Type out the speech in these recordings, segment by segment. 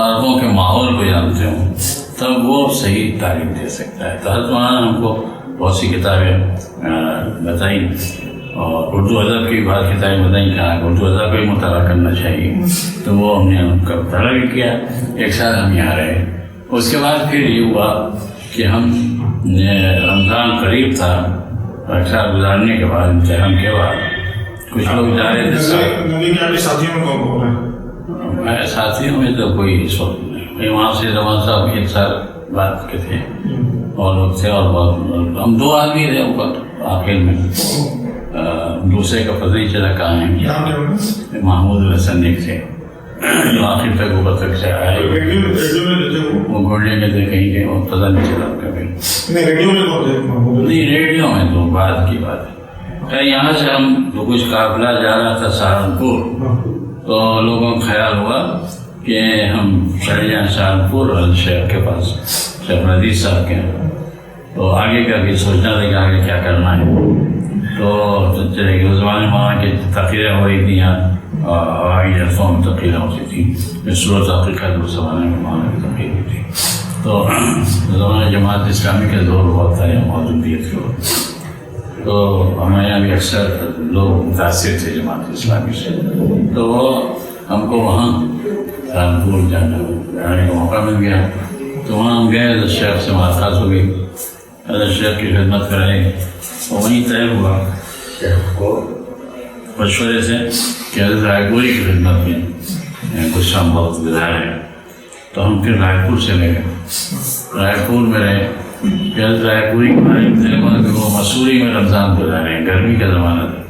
عربوں کے ماحول کو جانتے ہوں تب وہ صحیح تعلیم دے سکتا ہے. تو حضرت مولانا ہم کو بہت سی کتابیں بتائیں اور اردو ادب کی بعض کتابیں بتائیں کہ اردو ادب کا ہی مطالعہ کرنا چاہیے. تو وہ ہم نے ان کا مطالعہ بھی کیا. ایک سال ہم یہاں رہے. اس کے بعد پھر یہ ہوا کہ ہم رمضان قریب تھا. ایک سال گزارنے کے بعد امتحان کے بعد کچھ لوگ جا رہے تھے. ساتھیوں میں تو کوئی اس وقت نہیں. وہاں سے رمان صاحب ایک سال بعد کے تھے اور لوگ تھے اور ہم 2 آدمی رہے وقت آخر میں. دوسرے کا پتہ نہیں چلا کہاں ہیں. محمود الحسن ایک تھے جو آخر تک اوپر تک سے آئے. وہ گھوڑنے میں تھے کہیں گے اور پتہ نہیں چلا کبھی. نہیں ریڈیو میں تو بعد کی بات ہے. یہاں سے ہم کچھ قافلہ جا رہا تھا سہارنپور تو لوگوں کو خیال ہوا کہ ہم چلے جائیں سہارنپور شہر کے پاس شیخ ندی صاحب کے. تو آگے کا بھی سوچنا تھا کہ آگے کیا کرنا ہے. تو چلے گئے. اس زمانے میں وہاں کی تقریریں ہو رہی تھیں یہاں ہوائی جلسوں میں تقریریں ہوتی تھیں. مصر تحقیقات اس زمانے میں وہاں کی تقریر ہوئی تھی. تو زمانے جماعت اسلامی کا دور بہت تھا یہاں موجودیت کے وقت. تو ہمارے یہاں بھی اکثر لوگ متاثر تھے جماعت اسلامی سے. تو وہ ہم کو وہاں سہارنپور جانے کا موقع مل گیا. تو وہاں ہم گئے. حضرت شیخ سے ملاقات ہو گئی. حضرت شیخ کی خدمت کرائے. وہیں طے ہوا شیخ کو مشورے سے کہ حضرت رائے پوری کی خدمت میں کچھ ہم وقت گزارے. تو ہم پھر رائے پور چلے گئے. رائے پور میں رہے. حضرت رائے پوری کے بارے میں وہ مسوری میں رمضان گزارے ہیں. گرمی کا زمانہ تھا.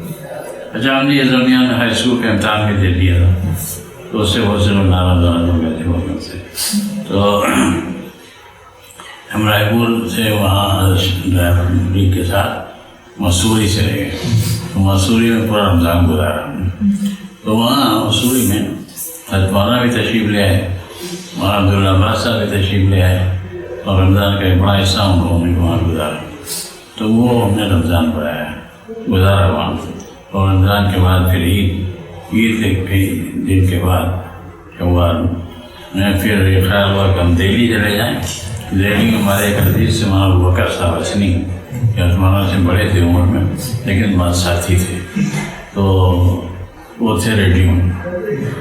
اچھا ہم نے یہ درمیان ہائی اسکول کا امتحان بھی دے دیا تھا. تو اس سے بہت سے لوگ ناراض ہو گئے تھے وہاں سے. تو ہم رائے پور سے وہاں کے ساتھ مسوری چلے گئے. تو مسوری میں پورا رمضان گزارا. تو وہاں مسوری میں حضرت مولانا بھی تشریف لے آئے. مولانا عبداللہ عباس صاحب بھی تشریف لے آئے اور رمضان کا ایک بڑا حصہ ہم لوگوں نے وہاں گزارا. تو وہ ہم نے رمضان پڑھایا گزارا وہاں. اور رمضان کے بعد پھر عید کے کئی دن کے بعد شوال میں پھر یہ خیال ہوا کہ ہم دہلی چلے جائیں. دہلی میں ہمارے ایک حدیث سے مولانا ابوبکر صاحب حسنی مولانا سے بڑے تھے عمر میں لیکن ہمارے ساتھی تھے. تو وہ تھے ریڈیو میں.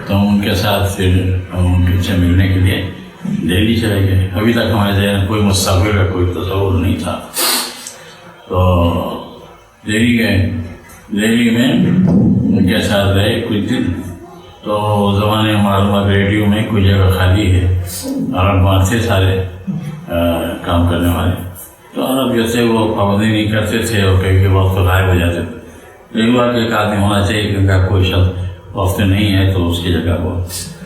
تو ہم ان کے ساتھ پھر ہم ان سے ملنے کے لیے دہلی چلے گئے. ابھی تک ہمارے ذہن کوئی مستقبل کا کوئی تصور نہیں تھا. تو دہلی گئے. دہلی میں ان کے ساتھ رہے کچھ دن. تو زمانے میں معلومات ریڈیو میں کوئی جگہ خالی ہے. عرب وہاں تھے سارے کام کرنے والے. تو عرب جو تھے وہ پابندی نہیں کرتے تھے اور کئی وقت غائب ہو جاتے تھے. ایک بار ایک آدمی ہونا چاہیے کیونکہ کوئی شخص وقت نہیں ہے تو اس کی جگہ وہ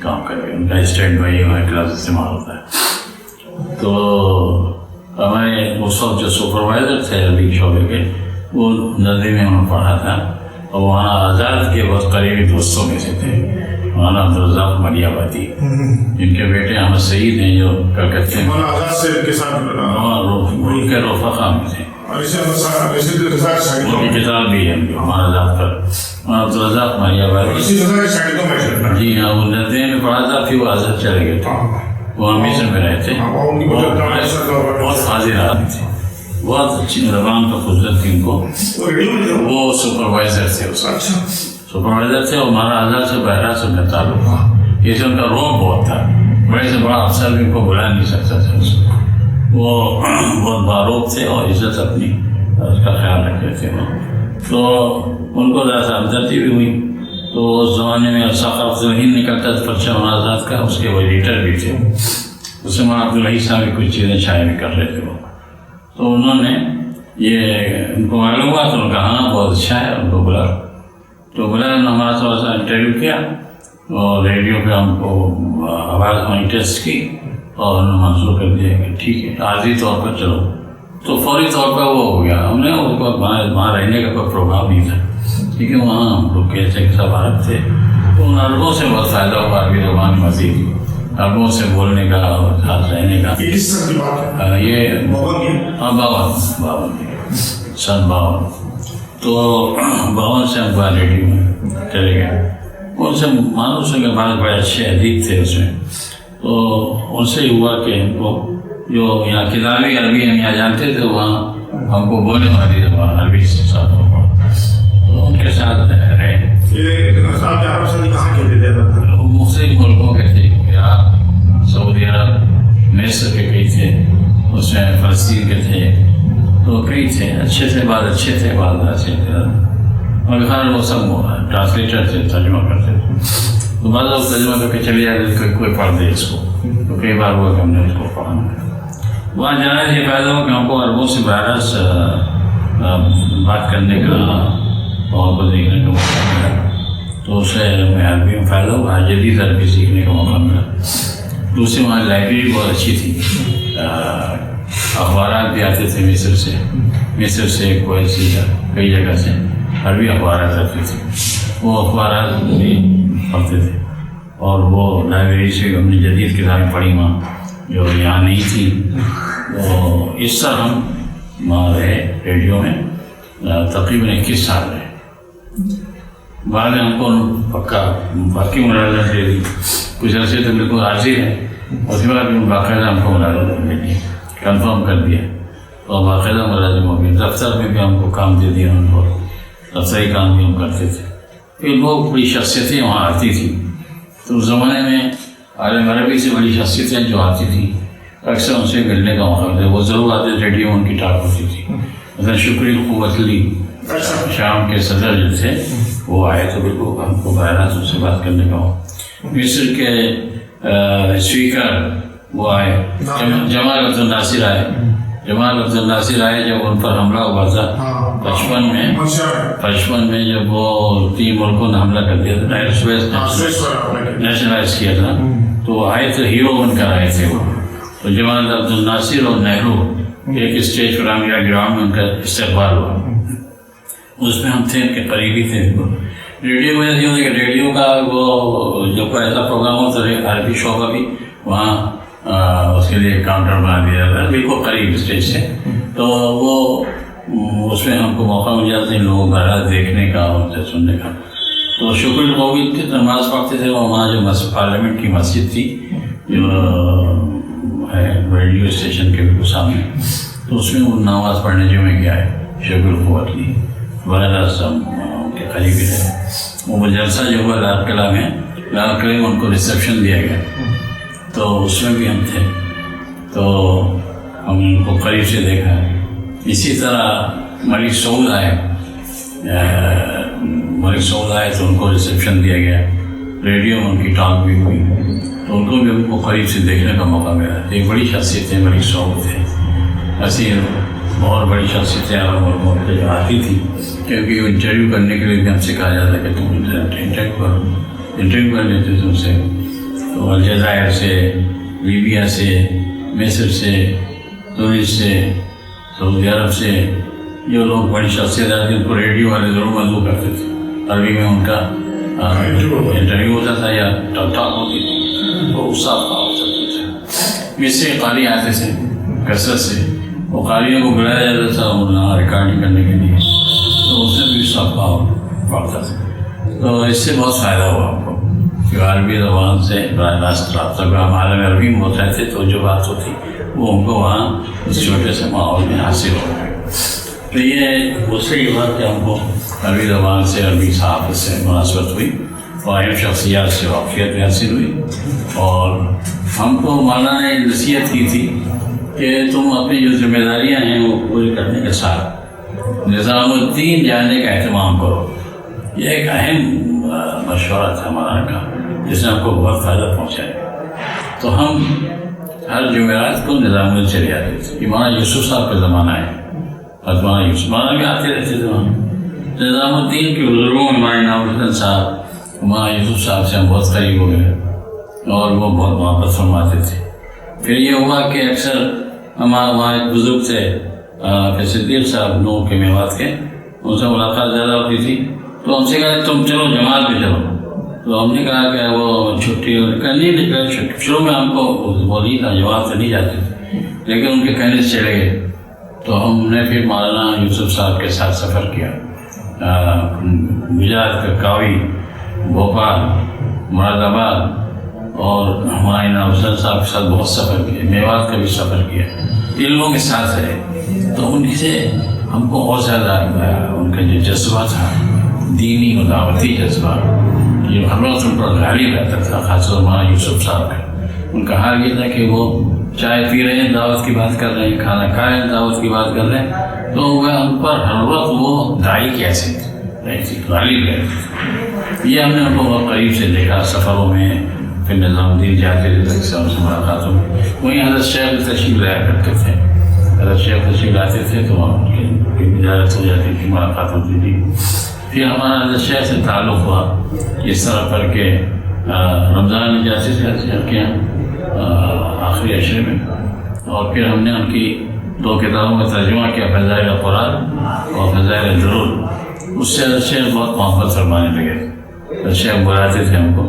کام کرے. ان کا اسٹینڈ بائی کلاس استعمال ہوتا ہے. تو ہمارے اس وقت جو سپروائزر تھے عربی شعبے کے وہ ندوی میں انہوں نے پڑھا تھا اور وہاں آزاد کے بہت قریبی دوستوں میں سے تھے مولانا عبدالرزاق مری آبادی. ان کے بیٹے احمد سعید ہیں جو کلکتے میں ان کے رفقا میں تھے. ان کی کتاب بھی ہے ہمارا ذات پر مولانا عبدالرزاق مری آبادی. جی ہاں وہ ندوی میں پڑھا تھا. پھر وہ آزاد چلے گئے تھے. وہ مصر میں رہے تھے. بہت حاضر آدمی تھے. بہت اچھی زبان کا قدرت تھی ان کو. وہ سپروائزر تھے. اس کا سپروائزر تھے اور ہمارا آزاد سے بہرا سے کا تعلق تھا. اس ان کا روب بہت تھا. بڑے سے بڑا افسر بھی ان کو بلا نہیں سکتا تھا. وہ بہت باروب تھے اور عزت اپنی اس کا خیال رکھتے تھے. تو ان کو ذرا ہمدردی بھی ہوئی. تو اس زمانے میں ثقافت الہند نکلتا تھا پرچہ آزاد کا. اس کے وہ ایڈیٹر بھی تھے. اس میں عبداللہ صاحب بھی کچھ چیزیں شاعری کر رہے تھے وہ. تو انہوں نے یہ ان کو معلوم ہوا تو انہوں نے کہا ہاں بہت اچھا ہے. ان کو بلا. تو بلا نے ہمارا تھوڑا سا انٹرویو کیا اور ریڈیو پہ ہم کو آواز ہماری ٹیسٹ کی اور انہوں نے منظور کر دیا کہ ٹھیک ہے عارضی طور پر چلو. تو فوری طور پر وہ ہو گیا. ہم نے اس کو وہاں رہنے کا کوئی پروگرام نہیں تھا کیونکہ وہاں ہم لوگ کیسے سب عرب تھے. تو ان عربوں سے بہت فائدہ ہوا. عربی زبان مزید عربوں سے بولنے کا اور ساتھ رہنے کا. یہ 52 سن 52. تو 52 سے ہم کوالٹی میں چلے گئے. ان سے مانو سے کے بعد بڑے اچھے ادیب تھے. اس میں تو ان سے ہوا کہ ہم کو جو یہاں کتابی عربی ہم یہاں جانتے تھے وہاں ہم کو بولنے والی زبان عربی سے ساتھ ہوا، تو ان کے ساتھ رہے۔ مختلف ملکوں کے تھے، عراق، سعودی عرب، مصر کے کئی تھے، اس میں فلسطین کے تھے، تو کئی تھے، اچھے تھے، بعض اچھے تھے، بعض اچھے تھے، اور خیر وہ سب ٹرانسلیٹر تھے، ترجمہ کرتے تھے۔ تو بعض لوگ ترجمہ کر کے چلے جاتے، کوئی پڑھ دے اس کو، تو کئی بار ہوا کہ ہم نے اس کو پڑھا۔ وہاں جانے سے یہ فائدہ ہوا کہ ہم کو عربوں سے براہ راست بات کرنے کا اور کو دیکھنے کا موقع ملا، تو اس سے ہمیں عربی میں فائدہ ہوا، جدید عربی سیکھنے کا موقع ملا۔ دوسری وہاں لائبریری بہت اچھی تھی، اخبارات بھی آتے تھے مصر سے کویت سے، کئی جگہ سے عربی اخبارات آتے تھے، وہ اخبارات بھی پڑھتے تھے، اور وہ لائبریری سے ہم نے جدید کتابیں پڑھی وہاں جو یہاں نہیں تھی۔ تو اس طرح ہم وہاں رہے ریڈیو میں تقریباً 21 سال رہے۔ بعد میں ہم کو پکا باقی ملازمت دے دی، کچھ عرصے تک بالکل عارضی ہے، اس کے بعد باقاعدہ ہم کو ملازمت دے دی، کنفرم کر دیا، اور باقاعدہ ملازم ہو گئے۔ دفتر میں بھی ہم کو کام دے دیا ان کو، دفتری کام بھی ہم کرتے تھے۔ پھر بہت بڑی شخصیتیں وہاں آتی تھیں، تو اس زمانے میں عالم عربی سے بڑی شخصیتیں جو آتی تھیں اکثر ان سے ملنے کا موقع ملتا، وہ ضرور آتے، ریڈیو ان کی ٹاک ہوتی تھی۔ مثلا شکری قوت لی شام کے صدر جو تھے وہ آئے، تو بالکل ہم کو براہ راست ان سے بات کرنے کا موقع۔ مصر کے اسپیکر وہ آئے، جمال عبد الناصر آئے، جب ان پر حملہ ہوا تھا 55 میں جب وہ 3 ملکوں نے حملہ کر دیا تھا، نیشنلائز کیا تھا، تو وہ آئے تھے، ہیرو بن کر آئے تھے وہ۔ تو جمال عبد الناصر اور نہرو ایک اسٹیج پر میرا گراؤنڈ میں ان کا استقبال ہوا، اس میں ہم تھے، ان کے قریبی تھے۔ ریڈیو میں یہ ہوتا کہ ریڈیو کا وہ جو کوئی ایسا پروگرام ہوتا ہے عربی شو کا بھی، وہاں اس کے لیے کاؤنٹر بنا دیا جاتا ہے بالکل قریب اسٹیج سے، تو وہ اس میں ہم کو موقع مل جاتا ہے لوگوں کا دیکھنے کا اور سننے کا۔ تو شکر القوی کی نماز پڑھتے تھے، وہاں جو پارلیمنٹ کی مسجد تھی جو ہے ریڈیو اسٹیشن کے بالکل سامنے، تو اس میں وہ نماز پڑھنے جو میں گیا ہے شکر القوت کی بڑا سب کے قریبی رہے۔ وہ جلسہ جو ہوا لال قلعہ میں ان کو ریسیپشن دیا گیا، تو اس میں بھی ہم تھے، تو ہم ان کو قریب سے دیکھا۔ اسی طرح ملک سعود آئے تو ان کو ریسیپشن دیا گیا، ریڈیو میں ان کی ٹاک بھی ہوئی، تو ان کو بھی ہم کو قریب سے دیکھنے کا موقع ملا۔ ایک بڑی شخصیت ہے ملک سعود تھے، ایسی بہت بڑی شخصیتیں عرب ملکوں پہ جو آتی تھی، کیونکہ وہ انٹرویو کرنے کے لیے بھی ہم سے کہا جاتا کہ تم انٹرویو کر لیتے تم سے۔ تو الجزائر سے، لیبیا سے، مصر سے، تونس سے، سعودی عرب سے جو لوگ بڑی شخصیت آتی ان کو ریڈیو والے ضرور مدعو کرتے تھے، عربی میں ان کا انٹرویو ہوتا تھا یا ٹاک ہوتی تھی، تو اس صاحب کا ہو سکتے تھے۔ مصر سے قاری آتے تھے کثرت سے، وہ قاریوں کو بلایا جاتا تھا ریکارڈنگ کرنے کے لیے، تو اس میں بھی صاحب کا پڑھتا تھا۔ تو اس سے بہت فائدہ ہوا ہم کو کہ عربی زبان سے براہ راست رابطہ کا ہمارے میں عربی میں ہوتا ہے، تو جو بات ہوتی وہ ہم کو وہاں اس چھوٹے سے ماحول میں حاصل ہو گئی۔ تو یہ اس سے یہ بات کہ ہم کو عربی زبان سے، عربی صحافت سے مناسبت ہوئی، اور اہم شخصیات سے واقفیت بھی حاصل ہوئی، اور ہم کو مولانا نے نصیحت کی تھی کہ تم اپنی جو ذمہ داریاں ہیں وہ پوری کرنے کے ساتھ نظام الدین جاننے کا اہتمام کرو۔ یہ ایک اہم مشورہ تھا مولانا کا، جس نے ہم کو بہت فائدہ پہنچایا۔ تو ہم ہر جمعرات کو نظام الدین چلے جاتے تھے، یہ مولانا یوسف صاحب کا زمانہ ہے، مولانا یوسف مولانا بھی آتے رہتے تھے وہاں۔ نظام الدین کے بزرگوں میں مولانا انعام الحسن صاحب، مولانا یوسف صاحب سے ہم بہت قریب ہو گئے، اور وہ بہت محبت فرماتے تھے۔ پھر یہ ہوا کہ اکثر ہمارے وہاں ایک بزرگ تھے صدیق صاحب نور کے میوات کے، ان سے ملاقات زیادہ ہوتی تھی، تو ہم سے کہا تم چلو جماعت میں چلو، تو ہم نے کہا کہ وہ چھٹی نہیں نکلے۔ شروع میں ہم کو بولی تھا جماعت سے نہیں جاتے تھے، لیکن ان کے کہنے سے چلے گئے، تو ہم نے پھر مولانا یوسف صاحب کے ساتھ سفر کیا، گجرات کا کاوی، بھوپال، مراد آباد، اور ہمارے افضل صاحب کے ساتھ بہت سفر کیا، میوات کا بھی سفر کیا، ان لوگوں کے ساتھ رہے، تو ان سے ہم کو اور زیادہ ان کا جو جذبہ تھا، دینی و دعوتی جذبہ، جو ہر وقت ان پر غالب رہتا تھا، خاص طور مولانا یوسف صاحب کا۔ ان کا حال یہ تھا کہ وہ چائے پی رہے ہیں دعوت کی بات کر رہے ہیں، کھانا کھا رہے ہیں دعوت کی بات کر رہے ہیں، تو وہ ان پر ہر وقت وہ داعی کیسے غالب رہتے۔ یہ ہم نے ان کو بہت قریب سے دیکھا سفروں میں، پھر نظام الدین جاتے تھے سے ملاقاتوں میں، وہیں حضرت شیخ تشریف لایا کرتے تھے، حضرت شیخ تشریف لاتے تھے تو زیارت ہو جاتی تھی، ملاقات ہوتی تھی۔ پھر ہمارا حضرت شیخ سے تعلق ہوا اس طرح کر کے رمضان میں جاتے تھے شیخ کے یہاں آخری عشرے میں، اور پھر ہم نے ان کی 2 کتابوں کا ترجمہ کیا، فضائل قرآن اور فضائل درود۔ اس سے حضرت شیخ بہت محبت فرمانے لگے، حضرت شیخ بلاتے تھے ہم کو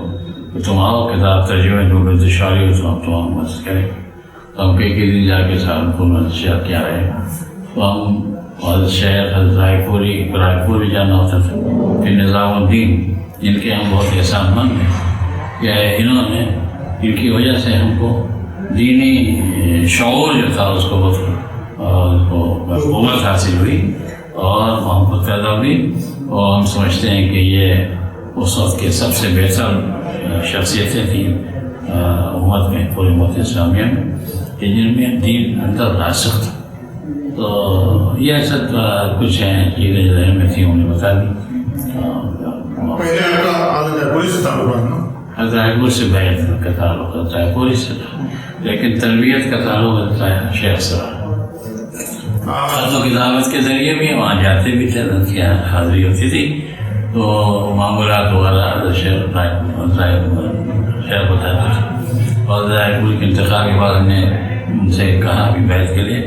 کہ تم آؤ کتاب ترجمہ درود شاعری ہو تو ہم مدد کریں، تو ہم کئی دن جا کے صاحب کو حضرت شیخ کیا رہے، تو ہم حضرت شیخ حضرت رائے پوری جانا ہوتا تھا، پھر نظام الدین جن کے ہم بہت احسان مند ہیں کہ انہوں نے، ان کی وجہ سے ہم کو دینی شعور جو تھا اس کو بہت قوت حاصل ہوئی اور محبت پیدا ہوئی، اور ہم سمجھتے ہیں کہ یہ اس وقت کے سب سے بہتر شخصیتیں تھیں امت میں، پوری امت اسلامیہ میں، کہ جن میں دین اندر راسخ تھا۔ تو یہ ایسا کچھ ہیں چیزیں ذہن میں تھیں، انہیں بتا دی۔ پہلے آپ کا رائے پوری سے تعلق ہے؟ رائے پور سے بیعت کا تعلق ہے، رائے پوری سے، لیکن تربیت کا تعلق ہے شیخ سے۔ خطوں کی دعوت کے ذریعے بھی وہاں جاتے بھی تھے، کیا حاضری ہوتی تھی، تو معمولات وغیرہ شیخ بتاتے تھے، اور رائے پور کے انتخاب کے بعد ہم نے ان سے کہا کہ بیعت کے لیے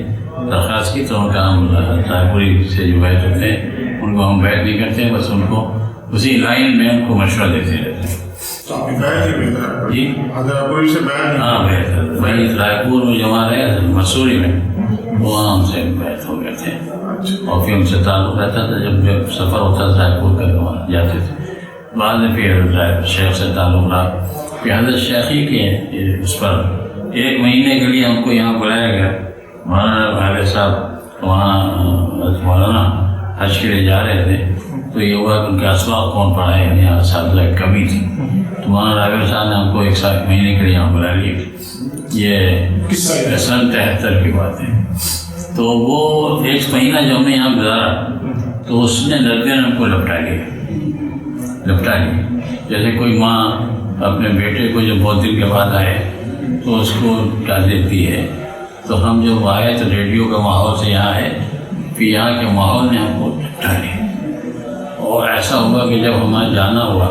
درخواست کی، تو ان کا ہم رائے پوری سے جو بیعت ہوتے ہیں ان کو ہم بیعت نہیں کرتے، بس ان کو اسی لائن میں ان کو مشورہ دیتے رہتے ہیں۔ تو آپ کی بیعت ہی بہتر ہے جی؟ حضرت پوری سے بیعت؟ ہاں بہتر، وہی رائے پور میں جمع رہے مسوری میں، وہاں ہم سے بیعت ہو گئے تھے، اور پھر ان سے تعلق رہتا تھا، جب سفر ہوتا تھا رائے پور کا وہاں جاتے تھے۔ بعد میں پھر شیخ سے تعلق رہا، پھر حضرت شیخی کے اس پر 1 مہینے کے لیے ہم کو یہاں بلایا گیا۔ مولانا بھائی صاحب وہاں مولانا حج کے لیے جا رہے تھے، تو یہ ہوا کہ ان کے اسباق کون پڑھائے، یہاں اساتذہ کی کمی تھی، تو مولانا راغب صاحب نے ہم کو 1 مہینے کے لیے یہاں بلا لیا۔ یہ سن 73 کی بات ہے۔ تو وہ 1 مہینہ جو ہم نے یہاں گزارا، تو اس نے نردے ہم کو لپٹا لیا، جیسے کوئی ماں اپنے بیٹے کو جو بہت دن کے بعد آئے تو اس کو ڈال دیتی ہے، تو ہم جب آئے تو ریڈیو کا ماحول سے یہاں ہے، پھر یہاں کے ماحول نے ہم کو لپٹا لیا، اور ایسا ہوا کہ جب ہمارا جانا ہوا،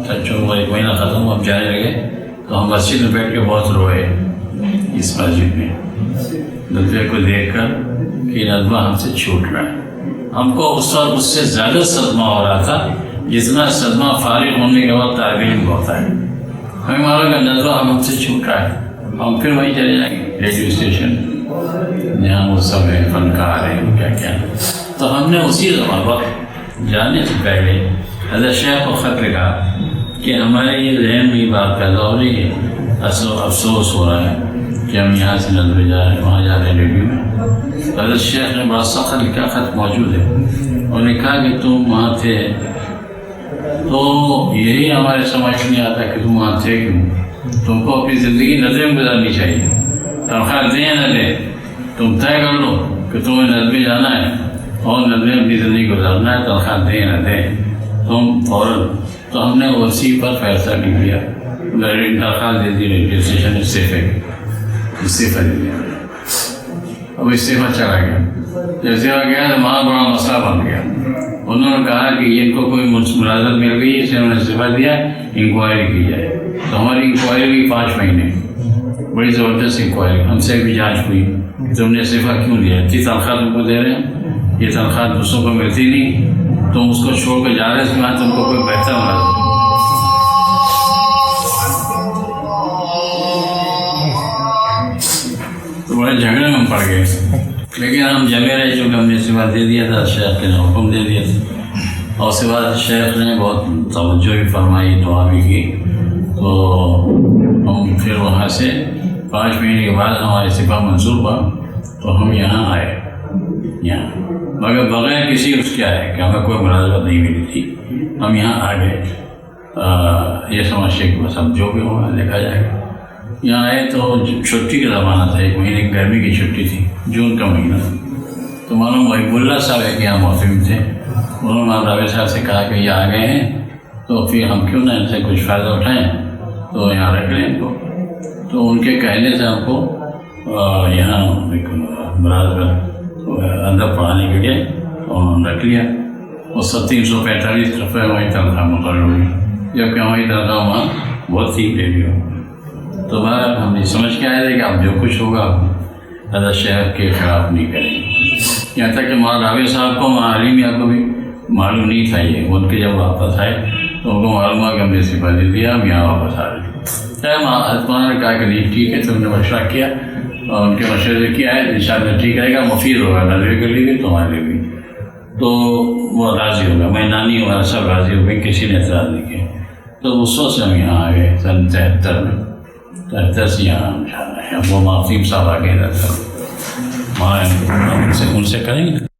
سچوں 1 مہینہ ختم ہوا، ہم جانے لگے، تو ہم مسجد میں بیٹھ کے بہت روئے، اس مسجد میں ندوے کو دیکھ کر کہ ندوہ ہم سے چھوٹ رہا ہے۔ ہم کو اس وقت اس سے زیادہ صدمہ ہو رہا تھا جتنا صدمہ فارغ ہونے کے بعد طالب علم کو ہوتا ہے۔ ہمیں معلوم ہے ندوہ ہم سے چھوٹ رہا ہے، ہم پھر وہیں چلے جائیں گے ریڈیو اسٹیشن جہاں وہ سب ہے، فنکار ہیں، کیا کیا۔ تو ہم نے اسی وقت جانے سے پہلے حضرت شیخ کو خط لکھا کہ ہمارے یہ ذہن میں یہ بات پیدا ہو رہی ہے، افسوس ہو رہا ہے کہ ہم یہاں سے ندوے جا رہے ہیں، وہاں جا رہے ہیں ریڈیو میں۔ حضرت شیخ نے بڑا سخت لکھا، خط موجود ہے، اور لکھا کہ تم وہاں تھے، تو یہی ہمارے سمجھ نہیں آتا کہ تم وہاں تھے کیوں، تم کو اپنی زندگی ندوے میں گزارنی چاہیے، تنخواہ دیں نہ دیں، تم طے کر لو کہ تمہیں ندوے جانا ہے اور ندوے میں اپنی زندگی گزارنا ہے، تنخواہ دیں نہ دیں تم فوراً۔ تو ہم نے اسی پر فیصلہ نہیں کیا، درخواست دے دی ریڈیو اسٹیشن استعفیٰ دے دیا، اب استعفیٰ چلا گیا۔ جب استعفیٰ گیا تو وہاں بڑا مسئلہ بن گیا، انہوں نے کہا کہ ان کو کوئی ملازمت مل گئی ہے، اس لیے انہوں نے استعفیٰ دیا، انکوائری کی جائے۔ تو ہماری انکوائری ہوئی 5 مہینے، بڑی زبردست انکوائری، ہم سے بھی جانچ ہوئی کہ تم نے استعفیٰ کیوں دیا، اتنی تنخواہ تم کو دے رہے ہیں، یہ تنخواہ دوسروں کو ملتی نہیں، تم اس کو چھوڑ کر جا رہے اس میں، تم کو کوئی بہتر ملازم۔ تو بڑے جھگڑے میں ہم پڑ گئے، لیکن ہم جمے رہے، چونکہ ہم نے استعفیٰ دے دیا تھا، شیخ نے حکم دے دیا تھا، اور اس کے بعد شیخ نے بہت توجہ بھی فرمائی، دعا بھی کی، تو ہم پھر وہاں سے 5 مہینے کے بعد ہمارا استعفیٰ منظور ہوا تو ہم یہاں آئے یہاں، مگر بغیر کسی اس کے آئے کہ ہمیں کوئی ملازمت نہیں ملی تھی، ہم یہاں آ گئے یہ سمجھتے کہ بس اب جو بھی ہوگا دیکھا جائے گا۔ یہاں آئے تو چھٹی کا زمانہ تھا، 1 مہینے کی گرمی کی چھٹی تھی، جون کا مہینہ، تو معلوم محب اللہ صاحب ہے کہ یہاں محتم تھے، انہوں نے راوی صاحب سے کہا کہ یہ آ گئے ہیں تو پھر ہم کیوں نہ ان سے کچھ فائدہ اٹھائیں، تو یہاں رکھ لیں ان کو۔ تو ان کے کہنے سے ہم کو یہاں ایک ملازمت اندر پڑھانے کے لیے انہوں نے رکھ لیا، اور 345 روپئے وہی تنخواہ مقرر ہوئی، جبکہ ہماری تنخواہ وہاں بہت تھی ڈیلی ہو۔ تو بہرحال ہم یہ سمجھ کے آئے تھے کہ اب جو کچھ ہوگا حضرت شیخ کے خلاف نہیں کریں گے، یہاں تک کہ مولانا راوی صاحب کو عالمیہ کو بھی معلوم نہیں تھا یہ، ان کے جب واپس آئے تو ان کو معلوم ہوا کہ ہم نے استعفیٰ دے دیا، ہم یہاں واپس آ رہے ہیں۔ مولانا نے کہا کہ نہیں ٹھیک ہے، تم نے مشورہ کیا اور ان کے مشورے سے کیا ہے، انشاءاللہ ٹھیک رہے گا، مفید ہوگا نظر کے لیے بھی تمہارے لیے بھی، تو وہ راضی ہوگا، میں نانی ہمارا سب راضی ہو گئے، کسی نے اعتراض نہیں کیا۔ تو اس وقت سے ہم یہاں آ گئے سن 73 میں، 73 سے یہاں وہ معصوم صاحب آ گئے، ان سے کریں گے۔